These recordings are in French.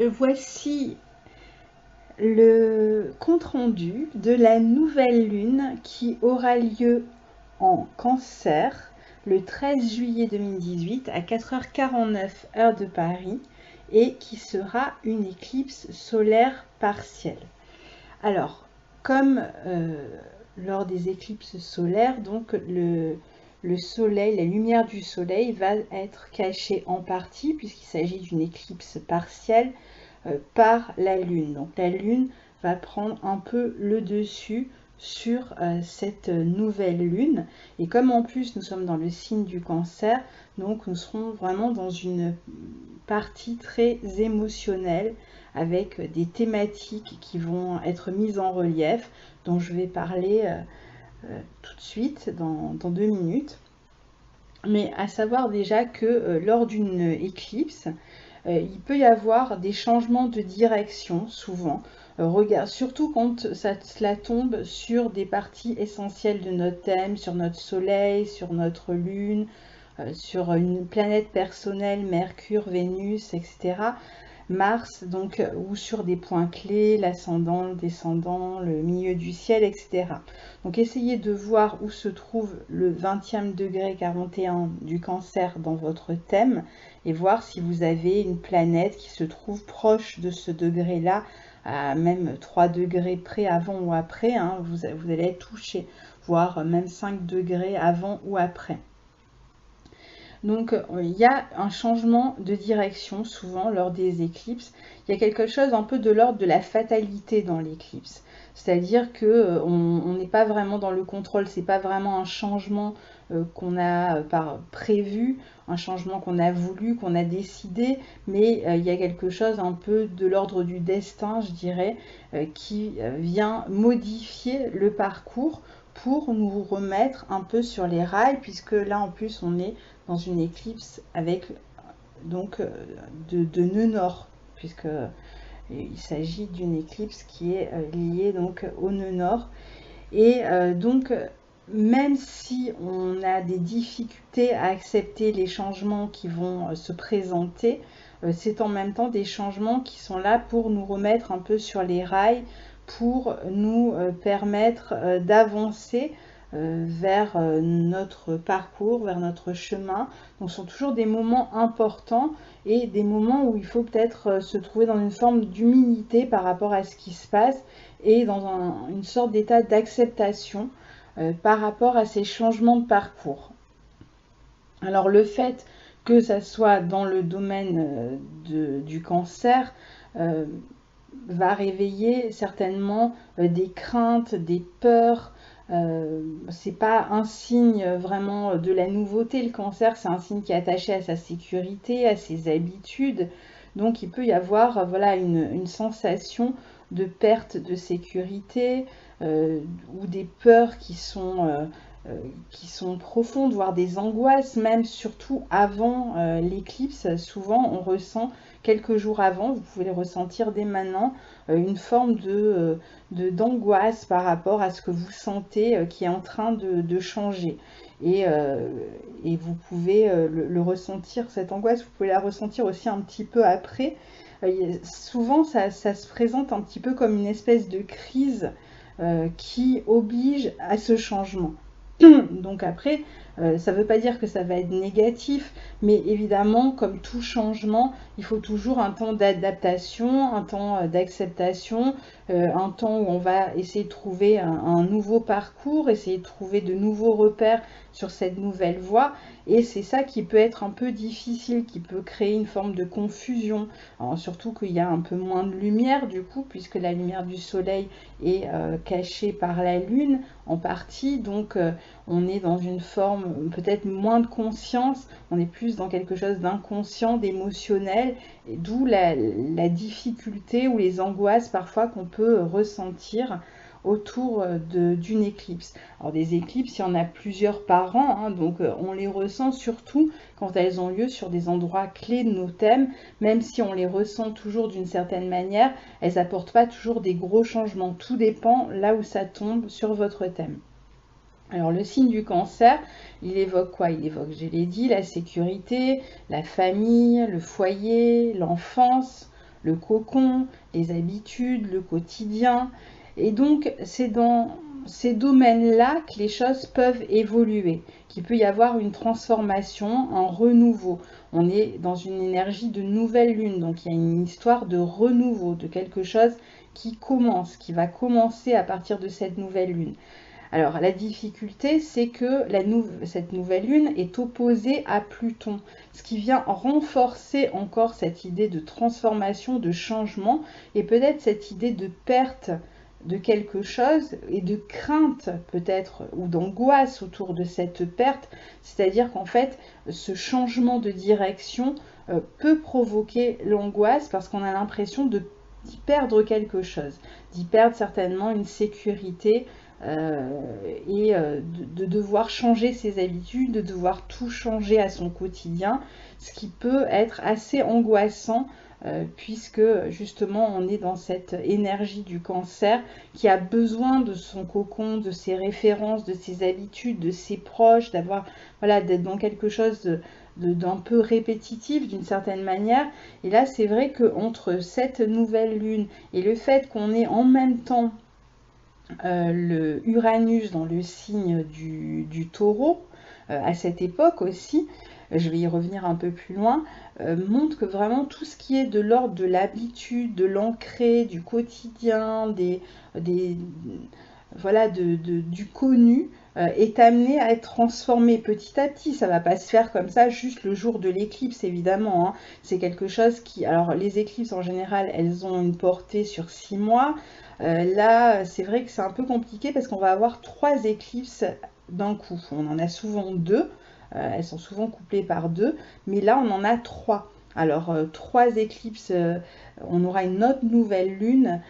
voici le compte-rendu de la nouvelle lune qui aura lieu en Cancer le 13 juillet 2018 à 4h49 heure de Paris et qui sera une éclipse solaire partielle. Alors, comme lors des éclipses solaires, donc le soleil, la lumière du soleil va être cachée en partie puisqu'il s'agit d'une éclipse partielle par la lune. Donc la lune va prendre un peu le dessus sur cette nouvelle lune, et comme en plus nous sommes dans le signe du Cancer, donc nous serons vraiment dans une partie très émotionnelle avec des thématiques qui vont être mises en relief, dont je vais parler tout de suite dans 2 minutes. Mais à savoir déjà que lors d'une éclipse, il peut y avoir des changements de direction souvent, surtout quand cela tombe sur des parties essentielles de notre thème, sur notre soleil, sur notre lune, sur une planète personnelle, Mercure, Vénus, etc. Mars, donc, ou sur des points clés, l'ascendant, le descendant, le milieu du ciel, etc. Donc essayez de voir où se trouve le 20e degré 41 du Cancer dans votre thème et voir si vous avez une planète qui se trouve proche de ce degré-là, à même 3 degrés près avant ou après, hein, vous allez être touché, voire même 5 degrés avant ou après. Donc il y a un changement de direction souvent lors des éclipses. Il y a quelque chose un peu de l'ordre de la fatalité dans l'éclipse. C'est-à-dire que on n'est pas vraiment dans le contrôle, c'est pas vraiment un changement qu'on a prévu, un changement qu'on a voulu, qu'on a décidé, mais il y a quelque chose un peu de l'ordre du destin, je dirais, qui vient modifier le parcours pour nous remettre un peu sur les rails, puisque là en plus on est dans une éclipse avec donc de nœud nord, puisque il s'agit d'une éclipse qui est liée donc au nœud nord. Et donc même si on a des difficultés à accepter les changements qui vont se présenter, c'est en même temps des changements qui sont là pour nous remettre un peu sur les rails, pour nous permettre d'avancer vers notre parcours, vers notre chemin. Donc ce sont toujours des moments importants et des moments où il faut peut-être se trouver dans une forme d'humilité par rapport à ce qui se passe et dans une sorte d'état d'acceptation par rapport à ces changements de parcours. Alors le fait que ça soit dans le domaine du Cancer va réveiller certainement des craintes, des peurs. C'est pas un signe vraiment de la nouveauté, le Cancer, c'est un signe qui est attaché à sa sécurité, à ses habitudes. Donc il peut y avoir voilà, une sensation de perte de sécurité ou des peurs qui sont profondes, voire des angoisses, même surtout avant l'éclipse. Souvent on ressent quelques jours avant, vous pouvez le ressentir dès maintenant, une forme d'angoisse par rapport à ce que vous sentez qui est en train de changer. Et vous pouvez le ressentir, cette angoisse, vous pouvez la ressentir aussi un petit peu après. Souvent, ça se présente un petit peu comme une espèce de crise qui oblige à ce changement. Donc après, ça ne veut pas dire que ça va être négatif, mais évidemment, comme tout changement, il faut toujours un temps d'adaptation, un temps d'acceptation, un temps où on va essayer de trouver un nouveau parcours, essayer de trouver de nouveaux repères sur cette nouvelle voie. Et c'est ça qui peut être un peu difficile, qui peut créer une forme de confusion. Alors, surtout qu'il y a un peu moins de lumière du coup, puisque la lumière du soleil est cachée par la lune en partie. Donc on est dans une forme peut-être moins de conscience, on est plus dans quelque chose d'inconscient, d'émotionnel, d'où la difficulté ou les angoisses parfois qu'on peut ressentir autour d'une éclipse. Alors des éclipses, il y en a plusieurs par an, hein, donc on les ressent surtout quand elles ont lieu sur des endroits clés de nos thèmes, même si on les ressent toujours d'une certaine manière, elles n'apportent pas toujours des gros changements. Tout dépend là où ça tombe sur votre thème. Alors le signe du Cancer, il évoque quoi? Il évoque, je l'ai dit, la sécurité, la famille, le foyer, l'enfance, le cocon, les habitudes, le quotidien. Et donc, c'est dans ces domaines-là que les choses peuvent évoluer, qu'il peut y avoir une transformation, un renouveau. On est dans une énergie de nouvelle lune, donc il y a une histoire de renouveau, de quelque chose qui commence, qui va commencer à partir de cette nouvelle lune. Alors la difficulté, c'est que cette nouvelle lune est opposée à Pluton, ce qui vient renforcer encore cette idée de transformation, de changement, et peut-être cette idée de perte de quelque chose et de crainte peut-être ou d'angoisse autour de cette perte, c'est-à-dire qu'en fait ce changement de direction peut provoquer l'angoisse parce qu'on a l'impression d'y perdre quelque chose, d'y perdre certainement une sécurité et de devoir changer ses habitudes, de devoir tout changer à son quotidien, ce qui peut être assez angoissant puisque justement on est dans cette énergie du Cancer qui a besoin de son cocon, de ses références, de ses habitudes, de ses proches, d'avoir voilà, d'être dans quelque chose d'un peu répétitif d'une certaine manière. Et là c'est vrai qu'entre cette nouvelle lune et le fait qu'on ait en même temps le Uranus dans le signe du Taureau, à cette époque aussi, je vais y revenir un peu plus loin, montre que vraiment tout ce qui est de l'ordre de l'habitude, de l'ancré, du quotidien, voilà, du connu, est amené à être transformé petit à petit. Ça ne va pas se faire comme ça juste le jour de l'éclipse, évidemment. Hein. C'est quelque chose qui... Alors, les éclipses, en général, elles ont une portée sur 6 mois. Là, c'est vrai que c'est un peu compliqué parce qu'on va avoir 3 éclipses d'un coup. On en a souvent 2. Elles sont souvent couplées par 2. Mais là, on en a 3. Alors, 3 éclipses, on aura une autre nouvelle lune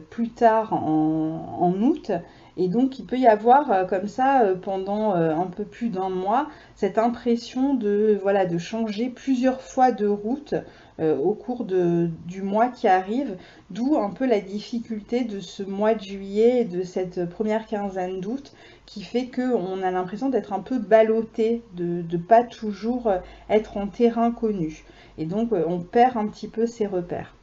plus tard en août. Et donc, il peut y avoir comme ça, pendant un peu plus d'un mois, cette impression voilà, de changer plusieurs fois de route au cours du mois qui arrive, d'où un peu la difficulté de ce mois de juillet et de cette première quinzaine d'août qui fait qu'on a l'impression d'être un peu ballotté, de ne pas toujours être en terrain connu. Et donc, on perd un petit peu ses repères.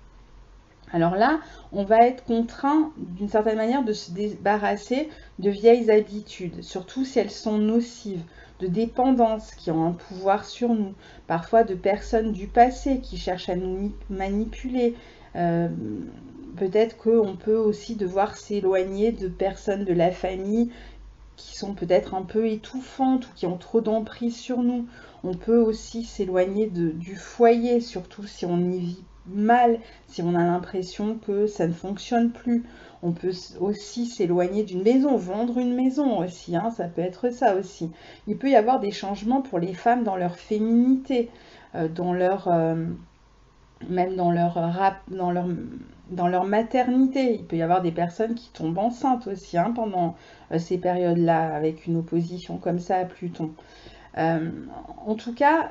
Alors là, on va être contraint d'une certaine manière de se débarrasser de vieilles habitudes, surtout si elles sont nocives, de dépendances qui ont un pouvoir sur nous, parfois de personnes du passé qui cherchent à nous manipuler. Peut-être qu'on peut aussi devoir s'éloigner de personnes de la famille qui sont peut-être un peu étouffantes ou qui ont trop d'emprise sur nous. On peut aussi s'éloigner du foyer, surtout si on y vit mal, si on a l'impression que ça ne fonctionne plus. On peut aussi s'éloigner d'une maison, vendre une maison aussi, hein, ça peut être ça aussi. Il peut y avoir des changements pour les femmes dans leur féminité, même dans leur maternité. Il peut y avoir des personnes qui tombent enceintes aussi hein, pendant ces périodes-là, avec une opposition comme ça à Pluton. En tout cas,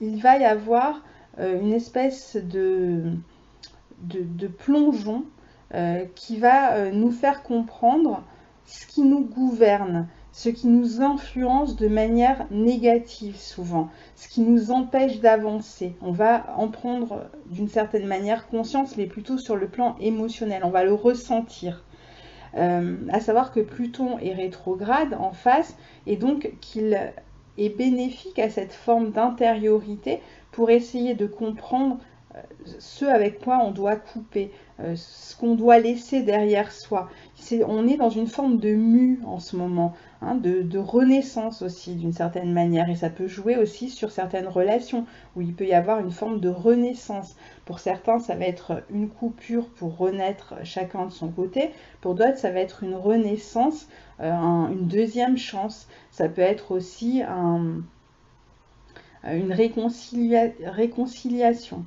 il va y avoir une espèce de plongeon qui va nous faire comprendre ce qui nous gouverne, ce qui nous influence de manière négative souvent, ce qui nous empêche d'avancer. On va en prendre d'une certaine manière conscience, mais plutôt sur le plan émotionnel, on va le ressentir. À savoir que Pluton est rétrograde en face et donc qu'il est bénéfique à cette forme d'intériorité pour essayer de comprendre ce avec quoi on doit couper, ce qu'on doit laisser derrière soi. On est dans une forme de mue en ce moment, hein, de renaissance aussi d'une certaine manière, et ça peut jouer aussi sur certaines relations où il peut y avoir une forme de renaissance. Pour certains, ça va être une coupure pour renaître chacun de son côté, pour d'autres, ça va être une renaissance, une deuxième chance. Ça peut être aussi une réconciliation.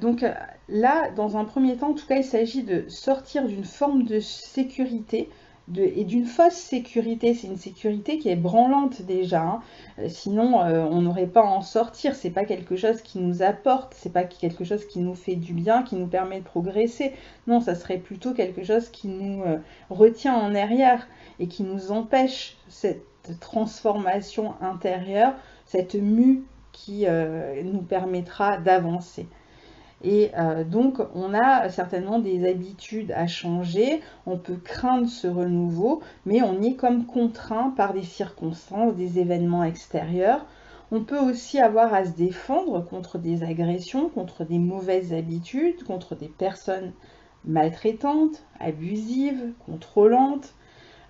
Donc là, dans un premier temps, en tout cas, il s'agit de sortir d'une forme de sécurité et d'une fausse sécurité. C'est une sécurité qui est branlante déjà. Hein. Sinon, on n'aurait pas à en sortir. C'est pas quelque chose qui nous apporte. C'est pas quelque chose qui nous fait du bien, qui nous permet de progresser. Non, ça serait plutôt quelque chose qui nous retient en arrière et qui nous empêche cette transformation intérieure, cette mue qui nous permettra d'avancer. Et donc, on a certainement des habitudes à changer, on peut craindre ce renouveau, mais on est comme contraint par des circonstances, des événements extérieurs. On peut aussi avoir à se défendre contre des agressions, contre des mauvaises habitudes, contre des personnes maltraitantes, abusives, contrôlantes.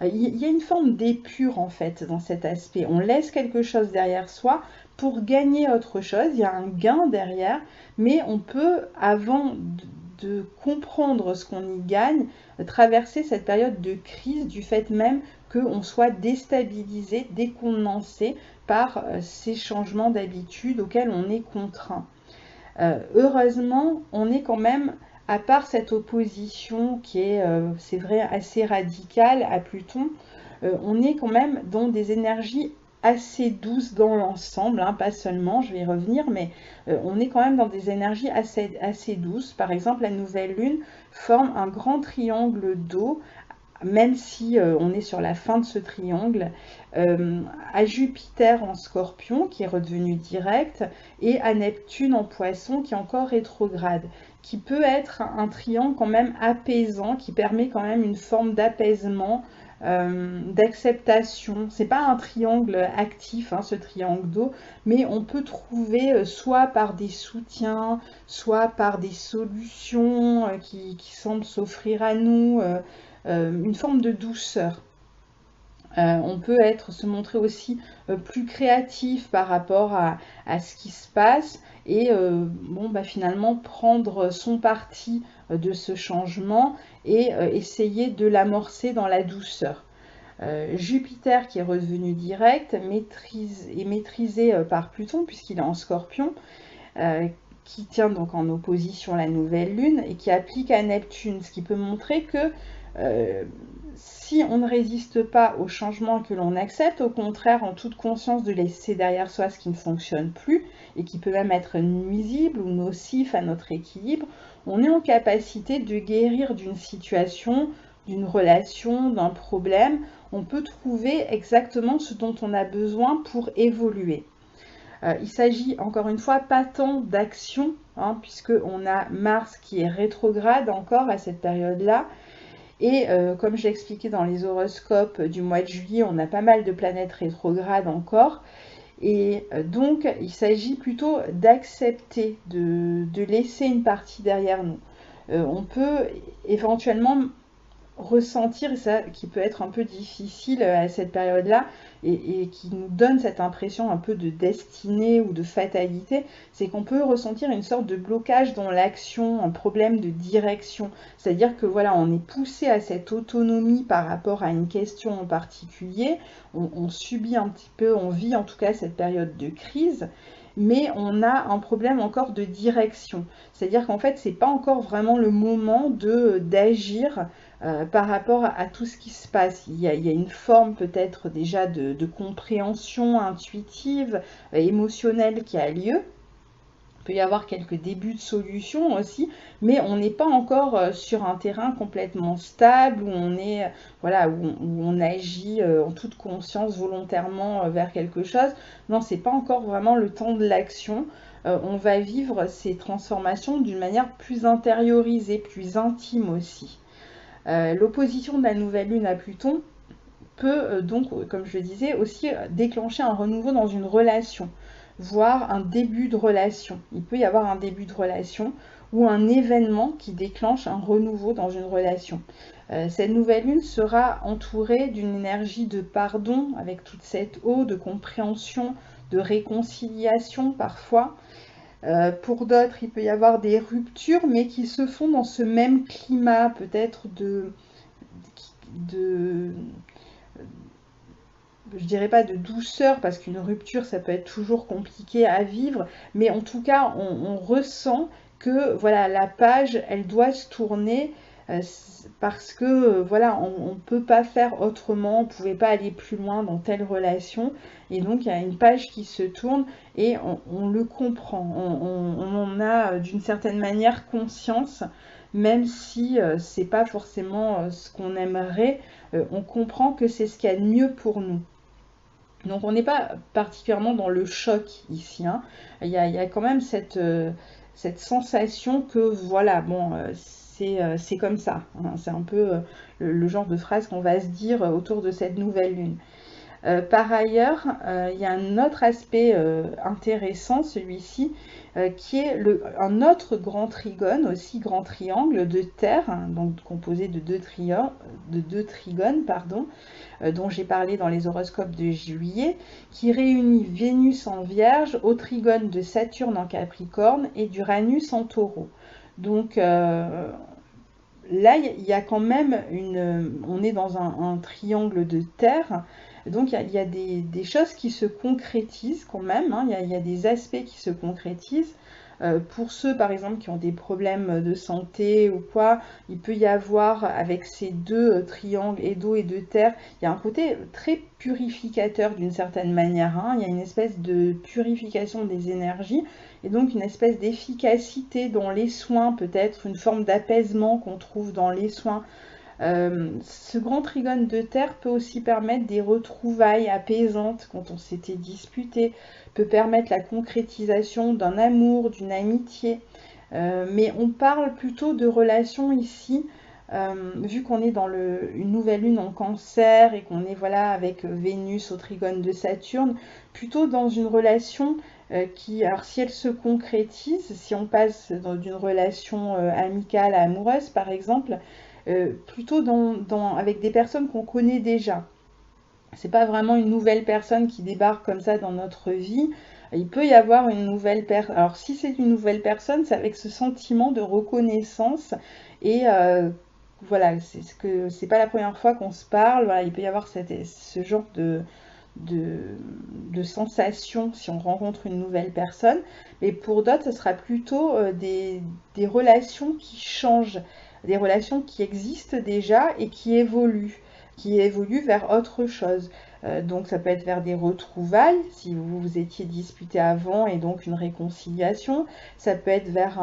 Il y a une forme d'épure en fait dans cet aspect. On laisse quelque chose derrière soi pour gagner autre chose. Il y a un gain derrière, mais on peut, avant de comprendre ce qu'on y gagne, traverser cette période de crise du fait même qu'on soit déstabilisé, décontenancé par ces changements d'habitude auxquels on est contraint. Heureusement, on est quand même, à part cette opposition qui est, c'est vrai, assez radicale à Pluton, on est quand même dans des énergies assez douces dans l'ensemble, hein, pas seulement, je vais y revenir, mais on est quand même dans des énergies assez douces. Par exemple, la nouvelle lune forme un grand triangle d'eau, même si on est sur la fin de ce triangle, à Jupiter en Scorpion, qui est redevenu direct, et à Neptune en Poisson, qui est encore rétrograde, qui peut être un triangle quand même apaisant, qui permet quand même une forme d'apaisement, d'acceptation. C'est pas un triangle actif, hein, ce triangle d'eau, mais on peut trouver soit par des soutiens, soit par des solutions qui semblent s'offrir à nous, une forme de douceur. On peut se montrer aussi plus créatif par rapport à ce qui se passe et bon, bah, finalement prendre son parti de ce changement et essayer de l'amorcer dans la douceur. Jupiter qui est revenu direct est maîtrisé par Pluton puisqu'il est en Scorpion, qui tient donc en opposition à la nouvelle lune et qui applique à Neptune, ce qui peut montrer que si on ne résiste pas au changement que l'on accepte, au contraire, en toute conscience de laisser derrière soi ce qui ne fonctionne plus et qui peut même être nuisible ou nocif à notre équilibre, on est en capacité de guérir d'une situation, d'une relation, d'un problème. On peut trouver exactement ce dont on a besoin pour évoluer. Il s'agit encore une fois pas tant d'action, hein, puisqu'on a Mars qui est rétrograde encore à cette période-là, et comme j'ai expliqué dans les horoscopes du mois de juillet, on a pas mal de planètes rétrogrades encore. Et donc, il s'agit plutôt d'accepter, de laisser une partie derrière nous. On peut éventuellement ressentir ça qui peut être un peu difficile à cette période-là et qui nous donne cette impression un peu de destinée ou de fatalité, c'est qu'on peut ressentir une sorte de blocage dans l'action, un problème de direction. C'est-à-dire que voilà, on est poussé à cette autonomie par rapport à une question en particulier, on subit un petit peu, on vit en tout cas cette période de crise, mais on a un problème encore de direction. C'est-à-dire qu'en fait, c'est pas encore vraiment le moment d'agir par rapport à tout ce qui se passe. Il y a une forme peut-être déjà de compréhension intuitive, émotionnelle qui a lieu. Il peut y avoir quelques débuts de solutions aussi, mais on n'est pas encore sur un terrain complètement stable où on est, voilà, où on agit en toute conscience volontairement vers quelque chose. Non, c'est pas encore vraiment le temps de l'action. On va vivre ces transformations d'une manière plus intériorisée, plus intime aussi. L'opposition de la nouvelle lune à Pluton peut donc, comme je le disais, aussi déclencher un renouveau dans une relation, voire un début de relation. Il peut y avoir un début de relation ou un événement qui déclenche un renouveau dans une relation. Cette nouvelle lune sera entourée d'une énergie de pardon, avec toute cette eau de compréhension, de réconciliation parfois. Pour d'autres, il peut y avoir des ruptures, mais qui se font dans ce même climat, peut-être de, je dirais pas de douceur, parce qu'une rupture, ça peut être toujours compliqué à vivre, mais en tout cas, on ressent que voilà, la page, elle doit se tourner parce que voilà, on ne peut pas faire autrement, on ne pouvait pas aller plus loin dans telle relation, et donc il y a une page qui se tourne et on le comprend, on en a d'une certaine manière conscience, même si c'est pas forcément ce qu'on aimerait, on comprend que c'est ce qu'il y a de mieux pour nous. Donc on n'est pas particulièrement dans le choc ici, hein. Il y a quand même cette sensation que voilà, bon, c'est comme ça, hein. C'est un peu le genre de phrase qu'on va se dire autour de cette nouvelle lune. Par ailleurs, il y a un autre aspect intéressant, celui-ci, qui est un autre grand trigone, aussi grand triangle de Terre, hein, donc composé de deux trigones, pardon, dont j'ai parlé dans les horoscopes de juillet, qui réunit Vénus en Vierge au trigone de Saturne en Capricorne et d'Uranus en Taureau. Donc là, il y a quand même on est dans un triangle de Terre, donc il y a des choses qui se concrétisent quand même, hein. Il y a des aspects qui se concrétisent. Pour ceux, par exemple, qui ont des problèmes de santé ou quoi, il peut y avoir, avec ces deux triangles et d'eau et de terre, il y a un côté très purificateur d'une certaine manière, hein. Il y a une espèce de purification des énergies et donc une espèce d'efficacité dans les soins, peut-être une forme d'apaisement qu'on trouve dans les soins. Ce grand trigone de terre peut aussi permettre des retrouvailles apaisantes quand on s'était disputé, peut permettre la concrétisation d'un amour, d'une amitié. Mais on parle plutôt de relations ici, vu qu'on est dans une nouvelle lune en Cancer et qu'on est voilà avec Vénus au trigone de Saturne, plutôt dans une relation qui, alors si elle se concrétise, si on passe d'une relation amicale à amoureuse par exemple, plutôt avec des personnes qu'on connaît déjà. C'est pas vraiment une nouvelle personne qui débarque comme ça dans notre vie. Il peut y avoir une nouvelle personne. Alors si c'est une nouvelle personne, c'est avec ce sentiment de reconnaissance et voilà, c'est pas la première fois qu'on se parle. Voilà, il peut y avoir ce genre de sensation si on rencontre une nouvelle personne. Mais pour d'autres, ce sera plutôt des relations qui changent, des relations qui existent déjà et qui évoluent vers autre chose. Donc ça peut être vers des retrouvailles, si vous vous étiez disputé avant et donc une réconciliation. Ça peut être vers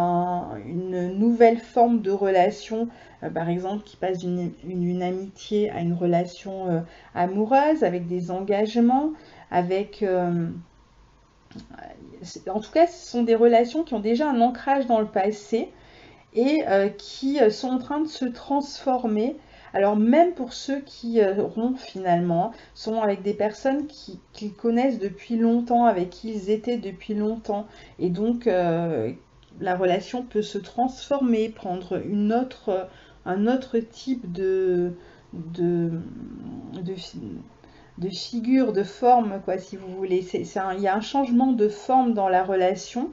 une nouvelle forme de relation, par exemple qui passe d'une amitié à une relation amoureuse, avec des engagements, avec... en tout cas, ce sont des relations qui ont déjà un ancrage dans le passé et qui sont en train de se transformer. Alors même pour ceux qui rompent finalement, sont avec des personnes qu'ils connaissent depuis longtemps, avec qui ils étaient depuis longtemps. Et donc la relation peut se transformer, prendre un autre type de, de figure, de forme, quoi, si vous voulez. Il y a un changement de forme dans la relation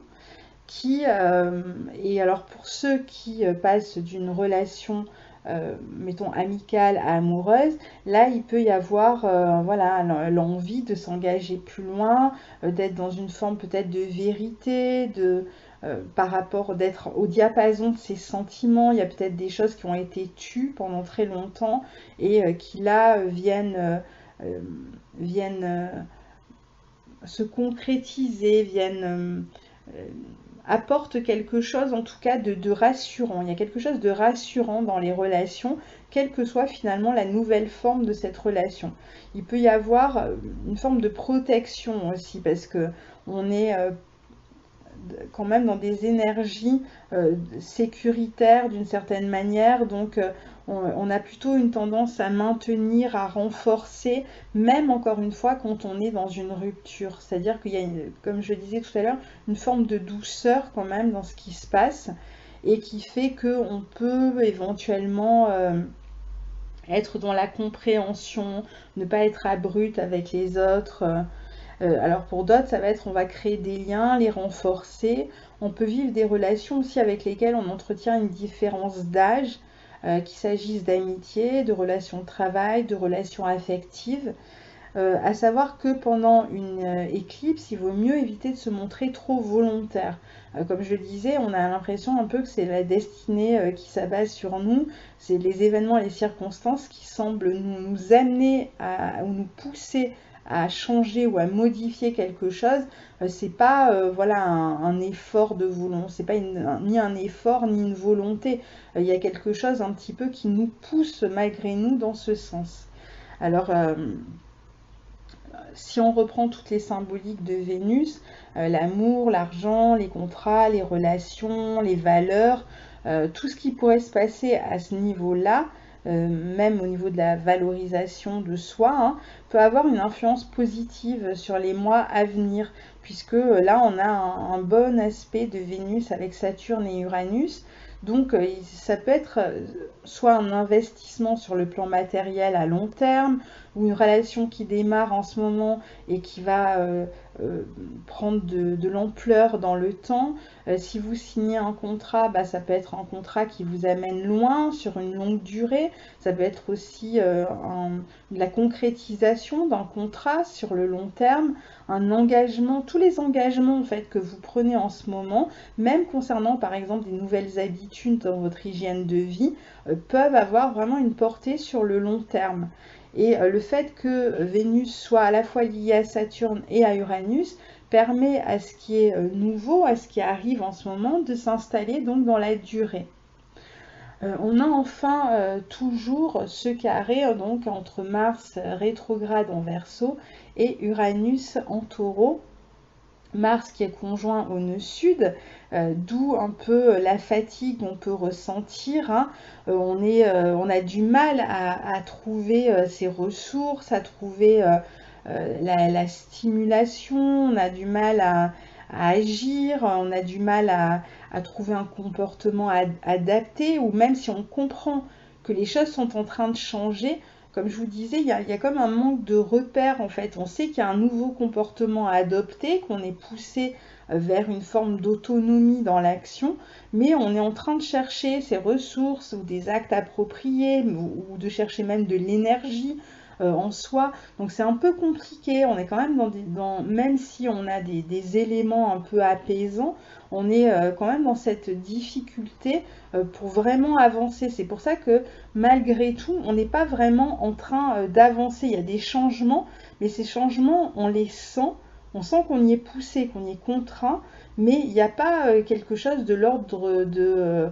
et alors pour ceux qui passent d'une relation mettons amicale à amoureuse, là il peut y avoir voilà, l'envie de s'engager plus loin, d'être dans une forme peut-être de vérité, par rapport d'être au diapason de ses sentiments. Il y a peut-être des choses qui ont été tues pendant très longtemps et qui là viennent se concrétiser, apporte quelque chose en tout cas de rassurant. Il y a quelque chose de rassurant dans les relations, quelle que soit finalement la nouvelle forme de cette relation. Il peut y avoir une forme de protection aussi parce que on est quand même dans des énergies sécuritaires d'une certaine manière, donc on a plutôt une tendance à maintenir, à renforcer, même encore une fois quand on est dans une rupture. C'est-à-dire qu'il y a, comme je disais tout à l'heure, une forme de douceur quand même dans ce qui se passe et qui fait qu'on peut éventuellement être dans la compréhension, ne pas être abrupte avec les autres. Alors pour d'autres, ça va être on va créer des liens, les renforcer. On peut vivre des relations aussi avec lesquelles on entretient une différence d'âge, qu'il s'agisse d'amitié, de relations de travail, de relations affectives. À savoir que pendant une éclipse, il vaut mieux éviter de se montrer trop volontaire. Comme je le disais, on a l'impression un peu que c'est la destinée qui s'abat sur nous, c'est les événements, les circonstances qui semblent nous amener ou nous pousser à changer ou à modifier quelque chose. C'est pas voilà un effort de volonté, c'est pas ni un effort ni une volonté. Il y a quelque chose un petit peu qui nous pousse malgré nous dans ce sens. Alors si on reprend toutes les symboliques de Vénus, l'amour, l'argent, les contrats, les relations, les valeurs, tout ce qui pourrait se passer à ce niveau-là, même au niveau de la valorisation de soi, hein, peut avoir une influence positive sur les mois à venir, puisque là on a un bon aspect de Vénus avec Saturne et Uranus. Donc ça peut être soit un investissement sur le plan matériel à long terme, ou une relation qui démarre en ce moment et qui va prendre de l'ampleur dans le temps. Si vous signez un contrat, bah, ça peut être un contrat qui vous amène loin, sur une longue durée. Ça peut être aussi la concrétisation d'un contrat sur le long terme, un engagement, tous les engagements en fait, que vous prenez en ce moment, même concernant par exemple des nouvelles habitudes dans votre hygiène de vie, peuvent avoir vraiment une portée sur le long terme. Et le fait que Vénus soit à la fois liée à Saturne et à Uranus permet à ce qui est nouveau, à ce qui arrive en ce moment, de s'installer donc dans la durée. On a enfin toujours ce carré donc entre Mars rétrograde en Verseau et Uranus en Taureau. Mars qui est conjoint au nœud sud, d'où un peu la fatigue qu'on peut ressentir. Hein. On a du mal à trouver ses ressources, à trouver la stimulation, on a du mal à agir, on a du mal à trouver un comportement adapté, ou même si on comprend que les choses sont en train de changer, comme je vous disais, il y a comme un manque de repères en fait. On sait qu'il y a un nouveau comportement à adopter, qu'on est poussé vers une forme d'autonomie dans l'action, mais on est en train de chercher ses ressources ou des actes appropriés, ou de chercher même de l'énergie en soi. Donc c'est un peu compliqué, on est quand même même si on a des éléments un peu apaisants, on est quand même dans cette difficulté pour vraiment avancer. C'est pour ça que malgré tout, on n'est pas vraiment en train d'avancer. Il y a des changements, mais ces changements, on les sent. On sent qu'on y est poussé, qu'on y est contraint, mais il n'y a pas quelque chose de l'ordre de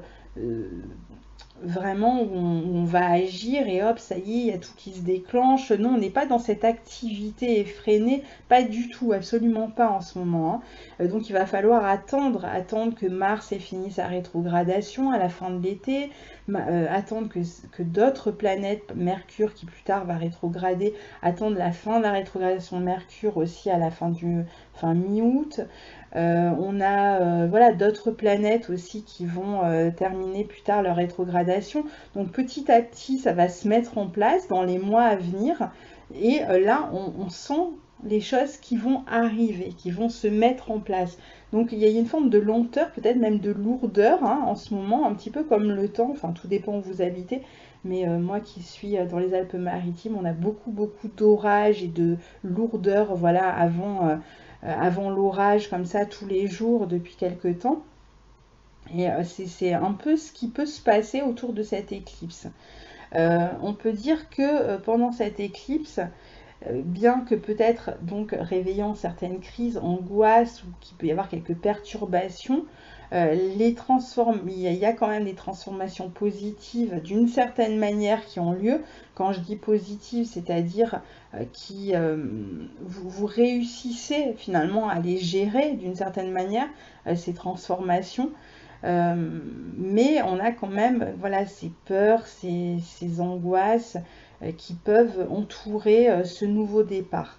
vraiment où on va agir et hop, ça y est, il y a tout qui se déclenche. Non, on n'est pas dans cette activité effrénée, pas du tout, absolument pas en ce moment. Hein. Donc il va falloir attendre que Mars ait fini sa rétrogradation à la fin de l'été, attendre que d'autres planètes, Mercure qui plus tard va rétrograder, attendre la fin de la rétrogradation de Mercure aussi à la fin mi-août. On a voilà, d'autres planètes aussi qui vont terminer plus tard leur rétrogradation. Donc petit à petit, ça va se mettre en place dans les mois à venir. Et là, on sent les choses qui vont arriver, qui vont se mettre en place. Donc il y a une forme de lenteur, peut-être même de lourdeur hein, en ce moment, un petit peu comme le temps, enfin tout dépend où vous habitez. Mais moi qui suis dans les Alpes-Maritimes, on a beaucoup d'orages et de lourdeur voilà, avant l'orage comme ça tous les jours depuis quelques temps. Et c'est un peu ce qui peut se passer autour de cette éclipse. On peut dire que pendant cette éclipse, bien que peut-être donc réveillant certaines crises, angoisses ou qu'il peut y avoir quelques perturbations, il y a quand même des transformations positives d'une certaine manière qui ont lieu. Quand je dis positive, c'est-à-dire vous réussissez finalement à les gérer d'une certaine manière, ces transformations. Mais on a quand même voilà, ces peurs, ces angoisses qui peuvent entourer ce nouveau départ.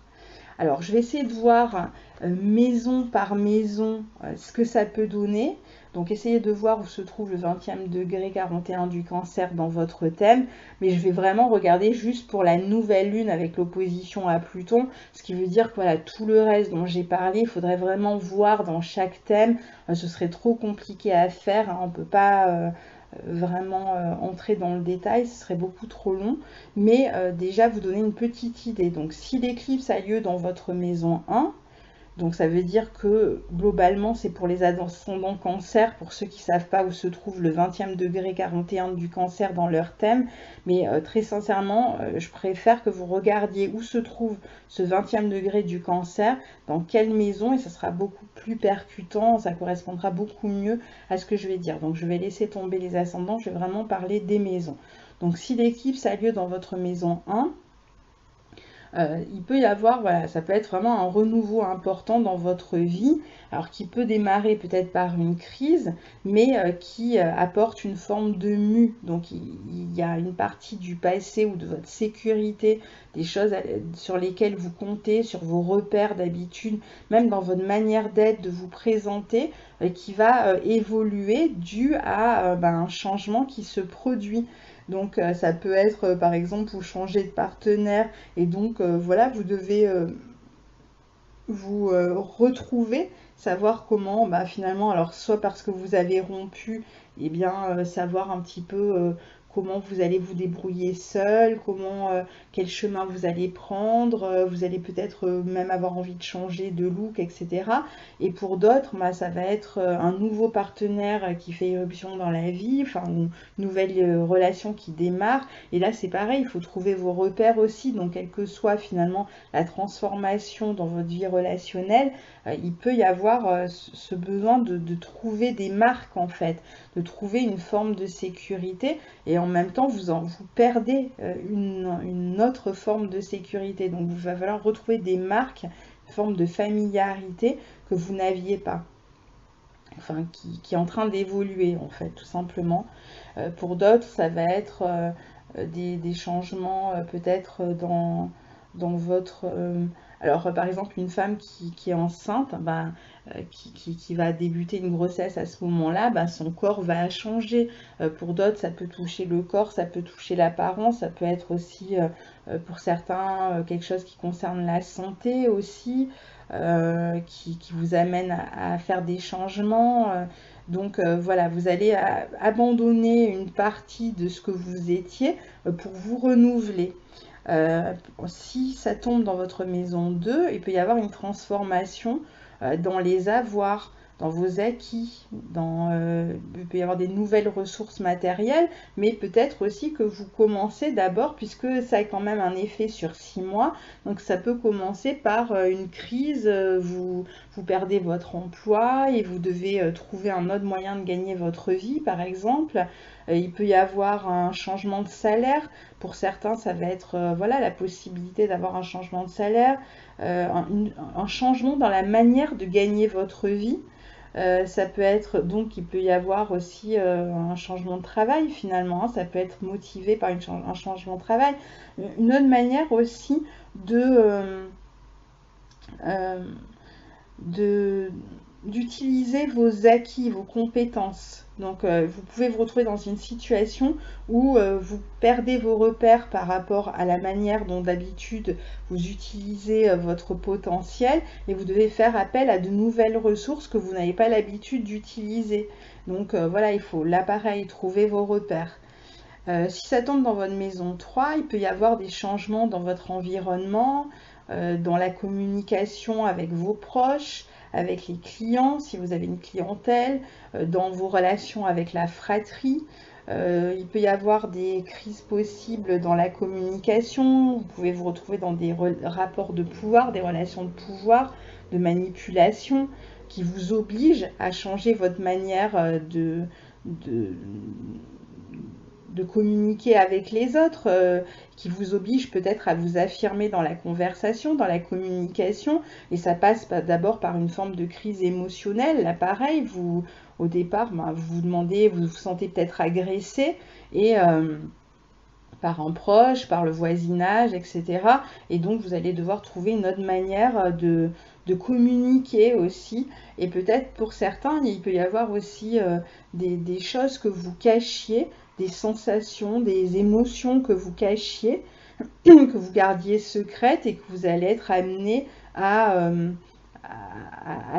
Alors, je vais essayer de voir maison par maison ce que ça peut donner. Donc, essayez de voir où se trouve le 20e degré 41 du Cancer dans votre thème. Mais je vais vraiment regarder juste pour la nouvelle lune avec l'opposition à Pluton. Ce qui veut dire que voilà, tout le reste dont j'ai parlé, il faudrait vraiment voir dans chaque thème. Ce serait trop compliqué à faire. Hein, on ne peut pas vraiment entrer dans le détail, ce serait beaucoup trop long, mais déjà vous donner une petite idée. Donc si l'éclipse a lieu dans votre maison 1, donc ça veut dire que globalement c'est pour les ascendants Cancer, pour ceux qui ne savent pas où se trouve le 20e degré 41 du Cancer dans leur thème, mais très sincèrement je préfère que vous regardiez où se trouve ce 20e degré du Cancer, dans quelle maison, et ça sera beaucoup plus percutant, ça correspondra beaucoup mieux à ce que je vais dire. Donc je vais laisser tomber les ascendants, je vais vraiment parler des maisons. Donc si l'éclipse a lieu dans votre maison 1, Il peut y avoir, voilà, ça peut être vraiment un renouveau important dans votre vie, alors qui peut démarrer peut-être par une crise, mais qui apporte une forme de mue. Donc il y a une partie du passé ou de votre sécurité, des choses sur lesquelles vous comptez, sur vos repères d'habitude, même dans votre manière d'être, de vous présenter, qui va évoluer dû à un changement qui se produit. Donc ça peut être par exemple vous changez de partenaire et donc voilà, vous devez vous retrouver, savoir comment finalement, alors soit parce que vous avez rompu, et bien savoir un petit peu comment vous allez vous débrouiller seul, quel chemin vous allez prendre, vous allez peut-être même avoir envie de changer de look, etc. Et pour d'autres, ça va être un nouveau partenaire qui fait irruption dans la vie, enfin une nouvelle relation qui démarre. Et là c'est pareil, il faut trouver vos repères aussi, donc quelle que soit finalement la transformation dans votre vie relationnelle, il peut y avoir ce besoin de trouver des marques en fait, de trouver une forme de sécurité et en même temps vous perdez une autre forme de sécurité. Donc il va falloir retrouver des marques, une forme de familiarité que vous n'aviez pas. Enfin, qui est en train d'évoluer en fait, tout simplement. Pour d'autres, ça va être des changements peut-être dans votre... alors, par exemple, une femme qui est enceinte, qui va débuter une grossesse à ce moment-là, son corps va changer. Pour d'autres, ça peut toucher le corps, ça peut toucher l'apparence, ça peut être aussi, pour certains, quelque chose qui concerne la santé aussi, qui vous amène à faire des changements. Donc voilà, vous allez abandonner une partie de ce que vous étiez pour vous renouveler. Si ça tombe dans votre maison 2, il peut y avoir une transformation dans les avoirs, dans vos acquis, il peut y avoir des nouvelles ressources matérielles, mais peut-être aussi que vous commencez d'abord, puisque ça a quand même un effet sur 6 mois, donc ça peut commencer par une crise, vous perdez votre emploi et vous devez trouver un autre moyen de gagner votre vie, par exemple. Il peut y avoir un changement de salaire. Pour certains, ça va être voilà, la possibilité d'avoir un changement de salaire, un changement dans la manière de gagner votre vie. Ça peut être, donc il peut y avoir aussi un changement de travail finalement, hein. Ça peut être motivé par un changement de travail. Une autre manière aussi d'utiliser vos acquis, vos compétences. Donc vous pouvez vous retrouver dans une situation où vous perdez vos repères par rapport à la manière dont d'habitude vous utilisez votre potentiel et vous devez faire appel à de nouvelles ressources que vous n'avez pas l'habitude d'utiliser. Donc voilà, il faut là pareil, trouver vos repères. Si ça tombe dans votre maison 3, il peut y avoir des changements dans votre environnement, dans la communication avec vos proches, avec les clients, si vous avez une clientèle, dans vos relations avec la fratrie. Il peut y avoir des crises possibles dans la communication. Vous pouvez vous retrouver dans des rapports de pouvoir, des relations de pouvoir, de manipulation, qui vous obligent à changer votre manière de communiquer avec les autres, qui vous oblige peut-être à vous affirmer dans la conversation, dans la communication, et ça passe d'abord par une forme de crise émotionnelle. Là, pareil, au départ, vous vous demandez, vous vous sentez peut-être agressé, et par un proche, par le voisinage, etc. Et donc, vous allez devoir trouver une autre manière de communiquer aussi. Et peut-être pour certains, il peut y avoir aussi des choses que vous cachiez, des sensations, des émotions que vous cachiez, que vous gardiez secrètes et que vous allez être amené à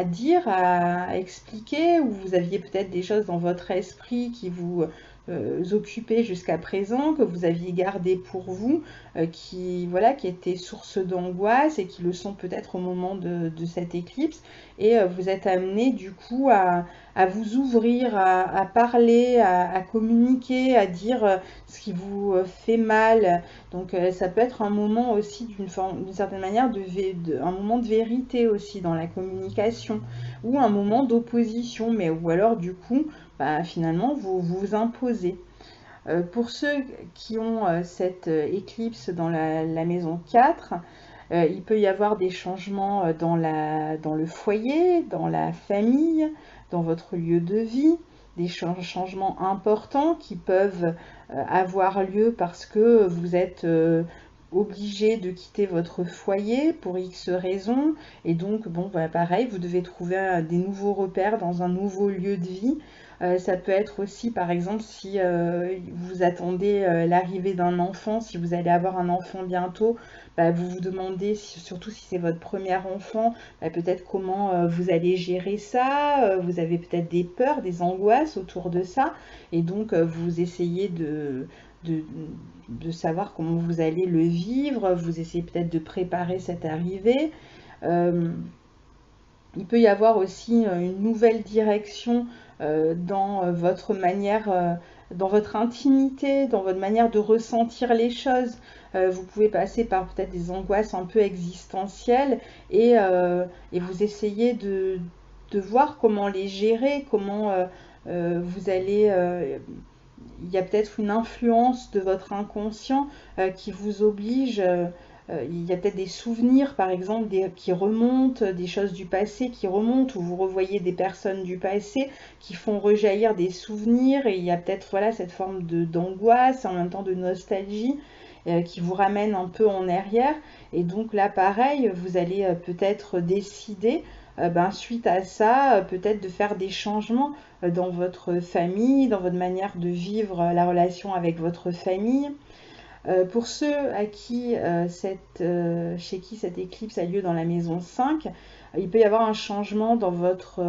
dire, à expliquer, ou vous aviez peut-être des choses dans votre esprit qui vous occupaient jusqu'à présent, que vous aviez gardé pour vous, qui étaient source d'angoisse et qui le sont peut-être au moment de cette éclipse. Et vous êtes amené du coup à vous ouvrir, à parler, à communiquer, à dire ce qui vous fait mal. Donc ça peut être un moment aussi d'une certaine manière, un moment de vérité aussi dans la communication, ou un moment d'opposition, ou alors du coup, finalement vous vous imposez. Pour ceux qui ont cette éclipse dans la maison 4, il peut y avoir des changements dans le foyer, dans la famille, dans votre lieu de vie, des changements importants qui peuvent avoir lieu parce que vous êtes obligé de quitter votre foyer pour X raisons. Et donc, bon, voilà, pareil, vous devez trouver des nouveaux repères dans un nouveau lieu de vie. Ça peut être aussi, par exemple, si vous attendez l'arrivée d'un enfant, si vous allez avoir un enfant bientôt, bah, vous vous demandez, surtout si c'est votre premier enfant, bah, peut-être comment vous allez gérer ça. Vous avez peut-être des peurs, des angoisses autour de ça. Et donc, vous essayez de, de savoir comment vous allez le vivre. Vous essayez peut-être de préparer cette arrivée. Euh, il peut y avoir aussi une nouvelle direction dans votre manière, dans votre intimité, dans votre manière de ressentir les choses. Vous pouvez passer par peut-être des angoisses un peu existentielles et vous essayez de voir comment les gérer, comment vous allez... il y a peut-être une influence de votre inconscient qui vous oblige... il y a peut-être des souvenirs, par exemple, qui remontent, des choses du passé qui remontent, ou vous revoyez des personnes du passé qui font rejaillir des souvenirs, et il y a peut-être voilà, cette forme d'angoisse, en même temps de nostalgie, qui vous ramène un peu en arrière. Et donc là, pareil, vous allez peut-être décider, suite à ça, peut-être de faire des changements dans votre famille, dans votre manière de vivre la relation avec votre famille. Pour ceux chez qui cette éclipse a lieu dans la maison 5, il peut y avoir un changement dans votre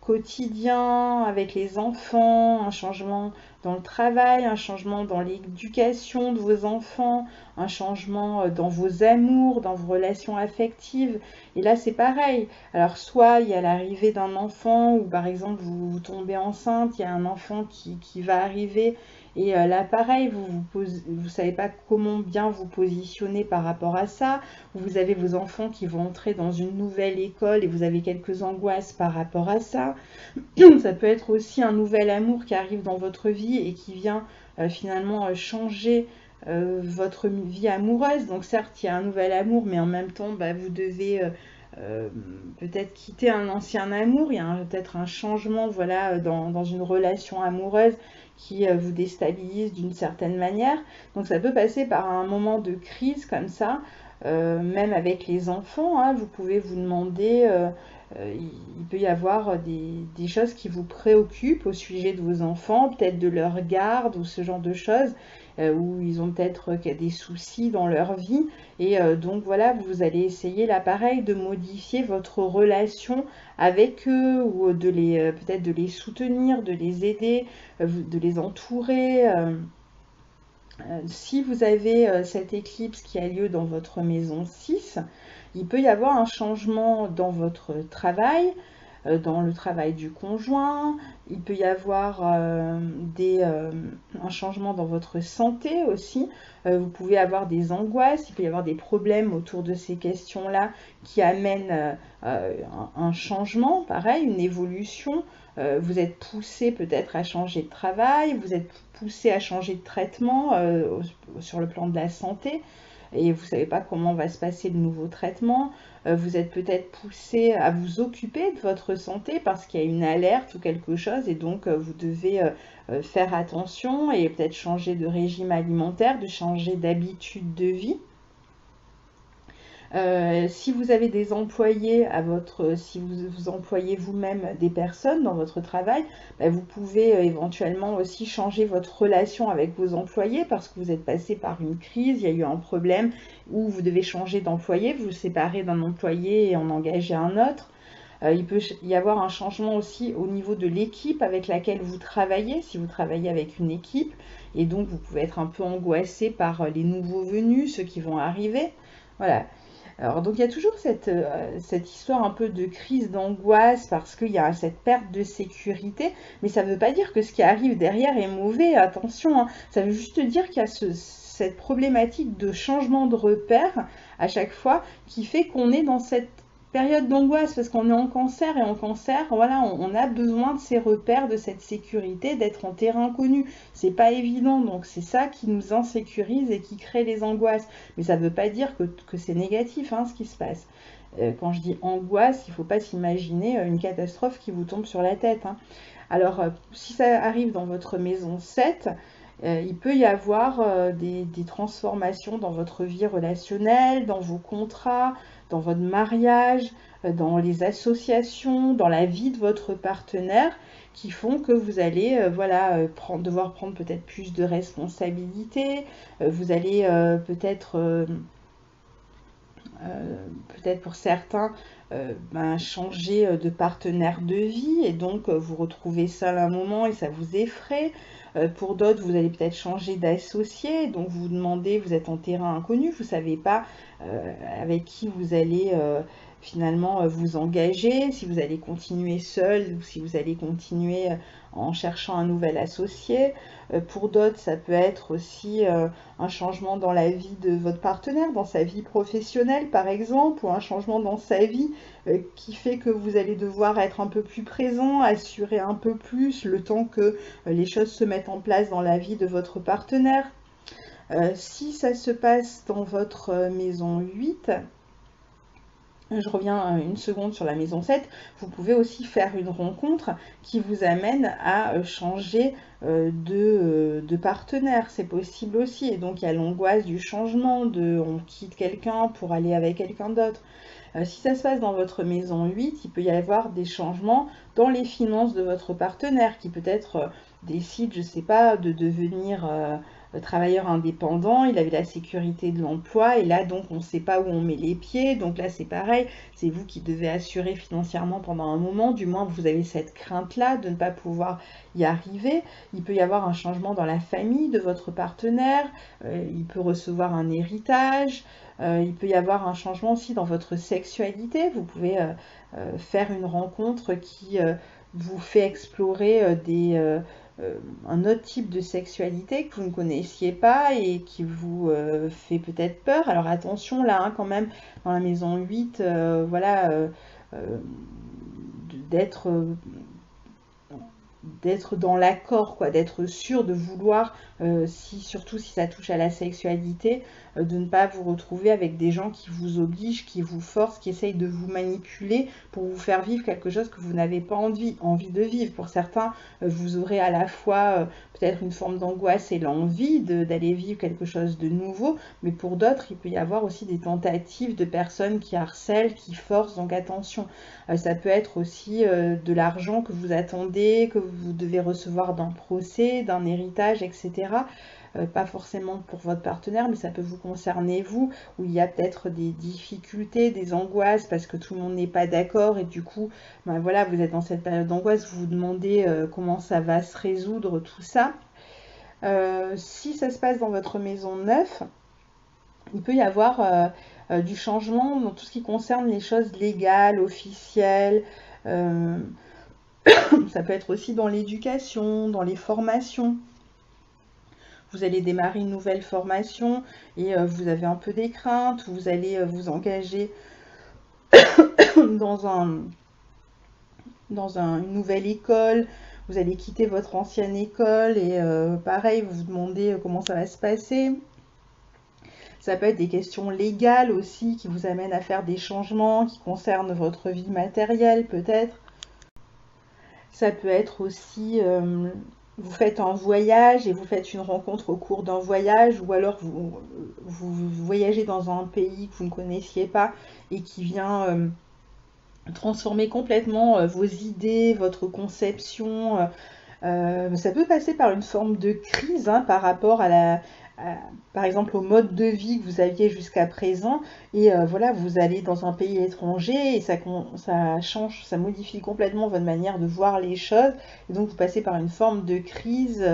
quotidien avec les enfants, un changement dans le travail, un changement dans l'éducation de vos enfants, un changement dans vos amours, dans vos relations affectives. Et là, c'est pareil. Alors, soit il y a l'arrivée d'un enfant, ou par exemple, vous tombez enceinte, il y a un enfant qui va arriver. Et là, pareil, vous savez pas comment bien vous positionner par rapport à ça. Vous avez vos enfants qui vont entrer dans une nouvelle école et vous avez quelques angoisses par rapport à ça. Ça peut être aussi un nouvel amour qui arrive dans votre vie et qui vient finalement changer votre vie amoureuse. Donc certes, il y a un nouvel amour, mais en même temps, vous devez peut-être quitter un ancien amour. Il y a peut-être un changement voilà, dans une relation amoureuse qui vous déstabilise d'une certaine manière. Donc ça peut passer par un moment de crise comme ça, même avec les enfants. Hein, vous pouvez vous demander, il peut y avoir des choses qui vous préoccupent au sujet de vos enfants, peut-être de leur garde ou ce genre de choses, où ils ont peut-être des soucis dans leur vie. Et donc voilà, vous allez essayer là pareil de modifier votre relation avec eux ou peut-être de les soutenir, de les aider, de les entourer. Si vous avez cette éclipse qui a lieu dans votre maison 6, il peut y avoir un changement dans votre travail, dans le travail du conjoint. Il peut y avoir un changement dans votre santé aussi. Vous pouvez avoir des angoisses, il peut y avoir des problèmes autour de ces questions-là qui amènent un changement, pareil, une évolution. Vous êtes poussé peut-être à changer de travail, vous êtes poussé à changer de traitement sur le plan de la santé et vous ne savez pas comment va se passer le nouveau traitement. Vous êtes peut-être poussé à vous occuper de votre santé parce qu'il y a une alerte ou quelque chose et donc vous devez faire attention et peut-être changer de régime alimentaire, de changer d'habitude de vie. Si vous avez des employés si vous employez vous-même des personnes dans votre travail, vous pouvez éventuellement aussi changer votre relation avec vos employés parce que vous êtes passé par une crise, il y a eu un problème où vous devez changer d'employé, vous séparer d'un employé et en engager un autre. Il peut y avoir un changement aussi au niveau de l'équipe avec laquelle vous travaillez, si vous travaillez avec une équipe, et donc vous pouvez être un peu angoissé par les nouveaux venus, ceux qui vont arriver. Voilà. Alors, donc il y a toujours cette histoire un peu de crise d'angoisse parce qu'il y a cette perte de sécurité, mais ça ne veut pas dire que ce qui arrive derrière est mauvais, attention, hein. Ça veut juste dire qu'il y a cette problématique de changement de repère à chaque fois qui fait qu'on est dans cette Période d'angoisse parce qu'on est en cancer, et en cancer, voilà, on a besoin de ces repères, de cette sécurité, d'être en terrain connu. C'est pas évident, donc c'est ça qui nous insécurise et qui crée les angoisses. Mais ça veut pas dire que c'est négatif, hein, ce qui se passe. Quand je dis angoisse, il faut pas s'imaginer une catastrophe qui vous tombe sur la tête, hein. Alors, si ça arrive dans votre maison 7, il peut y avoir des transformations dans votre vie relationnelle, dans vos contrats, dans votre mariage, dans les associations, dans la vie de votre partenaire, qui font que vous allez voilà, devoir prendre peut-être plus de responsabilités, vous allez peut-être pour certains changer de partenaire de vie, et donc vous retrouvez seul un moment et ça vous effraie. Pour d'autres, vous allez peut-être changer d'associé, donc vous vous demandez, vous êtes en terrain inconnu, vous ne savez pas avec qui vous allez finalement vous engager, si vous allez continuer seul ou si vous allez continuer en cherchant un nouvel associé. Pour d'autres, ça peut être aussi un changement dans la vie de votre partenaire, dans sa vie professionnelle par exemple, ou un changement dans sa vie qui fait que vous allez devoir être un peu plus présent, assurer un peu plus le temps que les choses se mettent en place dans la vie de votre partenaire. Si ça se passe dans votre maison 8, je reviens une seconde sur la maison 7, vous pouvez aussi faire une rencontre qui vous amène à changer de partenaire, c'est possible aussi. Et donc il y a l'angoisse du changement, on quitte quelqu'un pour aller avec quelqu'un d'autre. Si ça se passe dans votre maison 8, il peut y avoir des changements dans les finances de votre partenaire qui peut-être décide, je ne sais pas, de devenir travailleur indépendant. Il avait la sécurité de l'emploi et là donc on ne sait pas où on met les pieds. Donc là c'est pareil, c'est vous qui devez assurer financièrement pendant un moment, du moins vous avez cette crainte-là de ne pas pouvoir y arriver. Il peut y avoir un changement dans la famille de votre partenaire, il peut recevoir un héritage. Il peut y avoir un changement aussi dans votre sexualité. Vous pouvez faire une rencontre qui vous fait explorer un autre type de sexualité que vous ne connaissiez pas et qui vous fait peut-être peur. Alors attention là, hein, quand même, dans la maison 8, voilà, d'être dans l'accord, quoi, d'être sûr de vouloir, surtout si ça touche à la sexualité, de ne pas vous retrouver avec des gens qui vous obligent, qui vous forcent, qui essayent de vous manipuler pour vous faire vivre quelque chose que vous n'avez pas envie de vivre. Pour certains, vous aurez à la fois peut-être une forme d'angoisse et l'envie d'aller vivre quelque chose de nouveau, mais pour d'autres, il peut y avoir aussi des tentatives de personnes qui harcèlent, qui forcent, donc attention. Ça peut être aussi de l'argent que vous attendez, que vous devez recevoir d'un procès, d'un héritage, etc. Pas forcément pour votre partenaire, mais ça peut vous concerner vous, où il y a peut-être des difficultés, des angoisses, parce que tout le monde n'est pas d'accord, et du coup, ben voilà, vous êtes dans cette période d'angoisse, vous vous demandez comment ça va se résoudre, tout ça. Si ça se passe dans votre maison 9, il peut y avoir du changement dans tout ce qui concerne les choses légales, officielles. Ça peut être aussi dans l'éducation, dans les formations. Vous allez démarrer une nouvelle formation et vous avez un peu des craintes, vous allez vous engager dans une nouvelle école, vous allez quitter votre ancienne école et pareil, vous vous demandez comment ça va se passer. Ça peut être des questions légales aussi qui vous amènent à faire des changements qui concernent votre vie matérielle peut-être. Ça peut être aussi, vous faites un voyage et vous faites une rencontre au cours d'un voyage, ou alors vous voyagez dans un pays que vous ne connaissiez pas et qui vient transformer complètement vos idées, votre conception. Ça peut passer par une forme de crise hein, par rapport par exemple au mode de vie que vous aviez jusqu'à présent, et voilà, vous allez dans un pays étranger et ça change, ça modifie complètement votre manière de voir les choses, et donc vous passez par une forme de crise.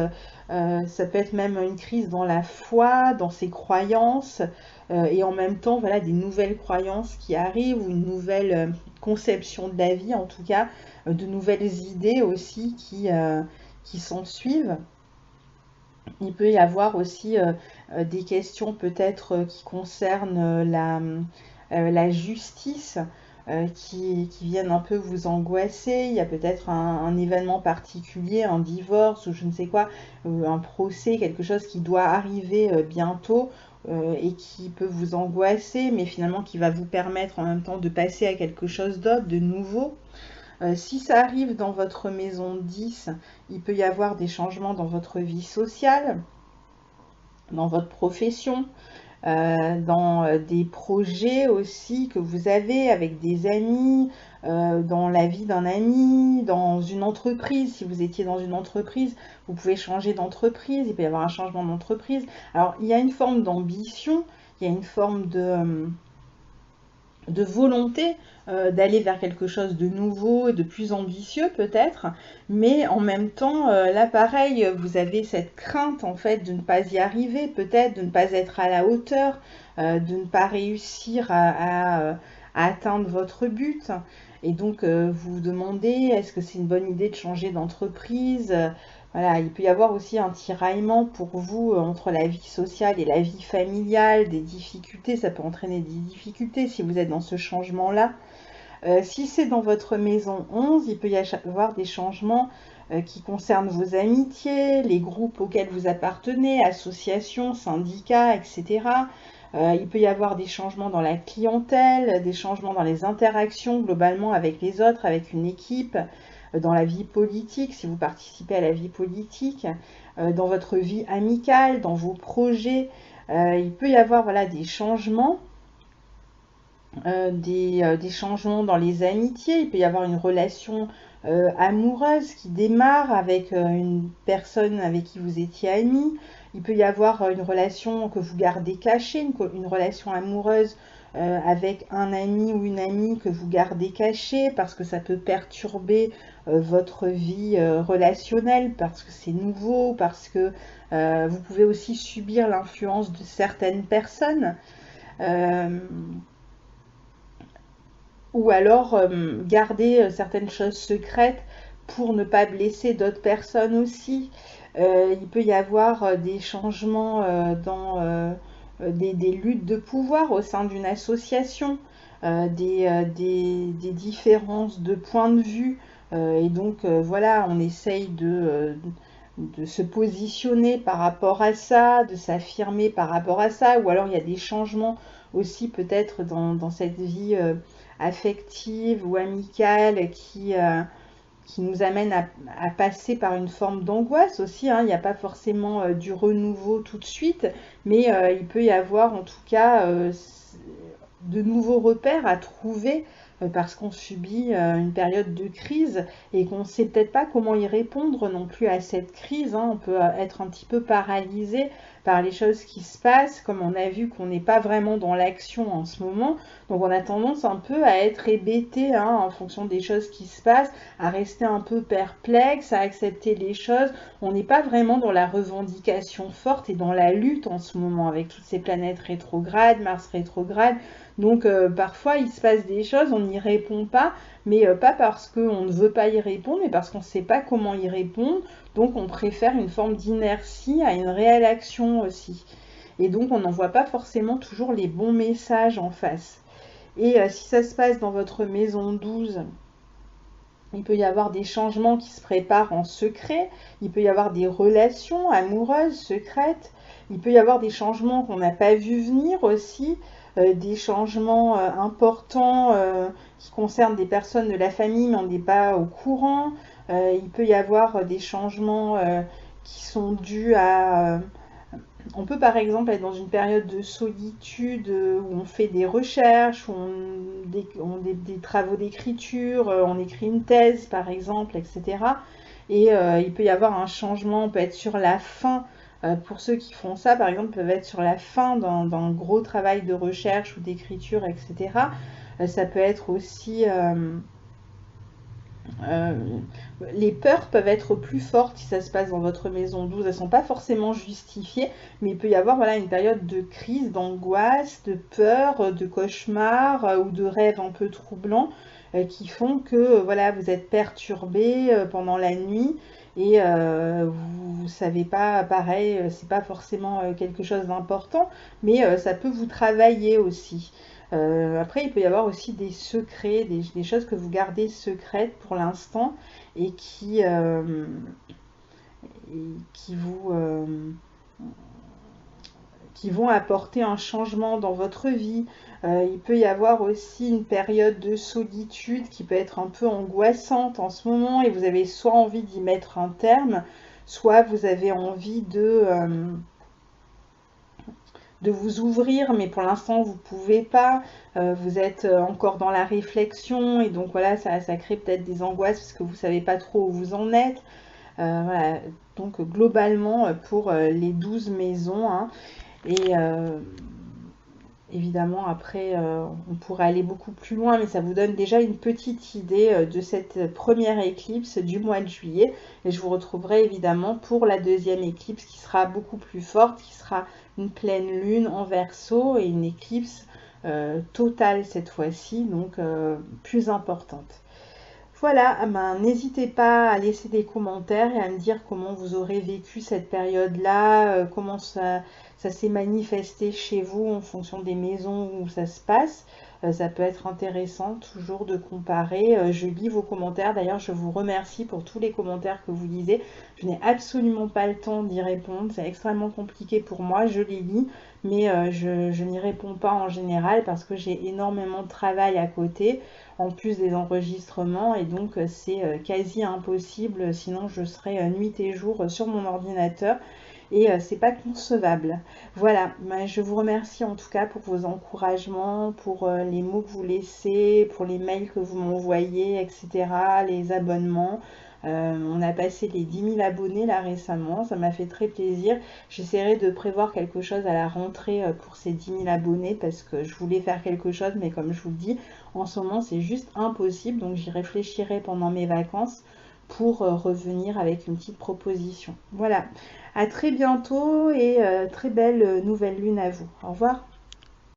Ça peut être même une crise dans la foi, dans ses croyances, et en même temps voilà, des nouvelles croyances qui arrivent, ou une nouvelle conception de la vie, en tout cas de nouvelles idées aussi qui s'en suivent. Il peut y avoir aussi des questions peut-être qui concernent la justice. qui viennent un peu vous angoisser. Il y a peut-être un événement particulier, un divorce ou je ne sais quoi, un procès, quelque chose qui doit arriver bientôt et qui peut vous angoisser, mais finalement qui va vous permettre en même temps de passer à quelque chose d'autre, de nouveau. Si ça arrive dans votre maison 10, il peut y avoir des changements dans votre vie sociale, dans votre profession, dans des projets aussi que vous avez avec des amis, dans la vie d'un ami, dans une entreprise. Si vous étiez dans une entreprise, vous pouvez changer d'entreprise, il peut y avoir un changement d'entreprise. Alors, il y a une forme d'ambition, il y a une forme de volonté d'aller vers quelque chose de nouveau et de plus ambitieux peut-être, mais en même temps, là pareil, vous avez cette crainte en fait de ne pas y arriver, peut-être de ne pas être à la hauteur, de ne pas réussir à atteindre votre but. Et donc vous vous demandez, est-ce que c'est une bonne idée de changer d'entreprise? Voilà, il peut y avoir aussi un tiraillement pour vous entre la vie sociale et la vie familiale, des difficultés, ça peut entraîner des difficultés si vous êtes dans ce changement-là. Si c'est dans votre maison 11, il peut y avoir des changements qui concernent vos amitiés, les groupes auxquels vous appartenez, associations, syndicats, etc. Il peut y avoir des changements dans la clientèle, des changements dans les interactions globalement avec les autres, avec une équipe, dans la vie politique, si vous participez à la vie politique, dans votre vie amicale, dans vos projets. Il peut y avoir voilà, des changements. Des changements dans les amitiés, il peut y avoir une relation amoureuse qui démarre avec une personne avec qui vous étiez amis, il peut y avoir une relation que vous gardez cachée, une relation amoureuse avec un ami ou une amie que vous gardez cachée parce que ça peut perturber votre vie relationnelle, parce que c'est nouveau, parce que vous pouvez aussi subir l'influence de certaines personnes. Ou alors garder certaines choses secrètes pour ne pas blesser d'autres personnes aussi. Il peut y avoir des changements dans des luttes de pouvoir au sein d'une association, des différences de point de vue. Et donc voilà, on essaye de se positionner par rapport à ça, de s'affirmer par rapport à ça, ou alors il y a des changements aussi peut-être dans cette vie affective ou amicale qui nous amène à passer par une forme d'angoisse aussi. Hein. Il n'y a pas forcément du renouveau tout de suite, mais il peut y avoir en tout cas de nouveaux repères à trouver parce qu'on subit une période de crise et qu'on ne sait peut-être pas comment y répondre non plus à cette crise. Hein. On peut être un petit peu paralysé par les choses qui se passent, comme on a vu qu'on n'est pas vraiment dans l'action en ce moment. Donc on a tendance un peu à être hébété en fonction des choses qui se passent, à rester un peu perplexe, à accepter les choses. On n'est pas vraiment dans la revendication forte et dans la lutte en ce moment avec toutes ces planètes rétrogrades, Mars rétrograde. Donc parfois il se passe des choses, on n'y répond pas, mais pas parce qu'on ne veut pas y répondre, mais parce qu'on ne sait pas comment y répondre. Donc on préfère une forme d'inertie à une réelle action aussi. Et donc on n'envoie pas forcément toujours les bons messages en face. Et si ça se passe dans votre maison 12, il peut y avoir des changements qui se préparent en secret, il peut y avoir des relations amoureuses secrètes, il peut y avoir des changements qu'on n'a pas vu venir aussi, des changements importants qui concernent des personnes de la famille mais on n'est pas au courant. Il peut y avoir des changements qui sont dus à... on peut par exemple être dans une période de solitude où on fait des recherches, où des travaux d'écriture, on écrit une thèse par exemple, etc. Et il peut y avoir un changement, on peut être sur la fin. Pour ceux qui font ça, par exemple, peuvent être sur la fin d'un gros travail de recherche ou d'écriture, etc. Ça peut être aussi... les peurs peuvent être plus fortes si ça se passe dans votre maison 12. Elles ne sont pas forcément justifiées, mais il peut y avoir voilà, une période de crise, d'angoisse, de peur, de cauchemar ou de rêves un peu troublants qui font que voilà, vous êtes perturbé pendant la nuit et vous savez pas, pareil, c'est pas forcément quelque chose d'important, mais ça peut vous travailler aussi. Après, il peut y avoir aussi des secrets, des choses que vous gardez secrètes pour l'instant et qui vous, qui vont apporter un changement dans votre vie. Il peut y avoir aussi une période de solitude qui peut être un peu angoissante en ce moment et vous avez soit envie d'y mettre un terme, soit vous avez envie de vous ouvrir, mais pour l'instant vous pouvez pas. Vous êtes encore dans la réflexion et donc voilà, ça crée peut-être des angoisses parce que vous savez pas trop où vous en êtes. Voilà, donc globalement pour les 12 maisons, hein, et évidemment, après, on pourrait aller beaucoup plus loin, mais ça vous donne déjà une petite idée de cette première éclipse du mois de juillet. Et je vous retrouverai évidemment pour la deuxième éclipse qui sera beaucoup plus forte, qui sera une pleine lune en Verseau et une éclipse totale cette fois-ci, donc plus importante. Voilà, ah ben, n'hésitez pas à laisser des commentaires et à me dire comment vous aurez vécu cette période-là, comment ça s'est manifesté chez vous en fonction des maisons où ça se passe. Ça peut être intéressant toujours de comparer. Je lis vos commentaires. D'ailleurs, je vous remercie pour tous les commentaires que vous lisez. Je n'ai absolument pas le temps d'y répondre. C'est extrêmement compliqué pour moi. Je les lis, mais je n'y réponds pas en général parce que j'ai énormément de travail à côté en plus des enregistrements et donc c'est quasi impossible, sinon je serais nuit et jour sur mon ordinateur et c'est pas concevable. Voilà, je vous remercie en tout cas pour vos encouragements, pour les mots que vous laissez, pour les mails que vous m'envoyez, etc., les abonnements. On a passé les 10 000 abonnés là récemment, ça m'a fait très plaisir. J'essaierai de prévoir quelque chose à la rentrée pour ces 10 000 abonnés parce que je voulais faire quelque chose, mais comme je vous le dis, en ce moment c'est juste impossible, donc j'y réfléchirai pendant mes vacances pour revenir avec une petite proposition. Voilà, à très bientôt et très belle nouvelle lune à vous. Au revoir.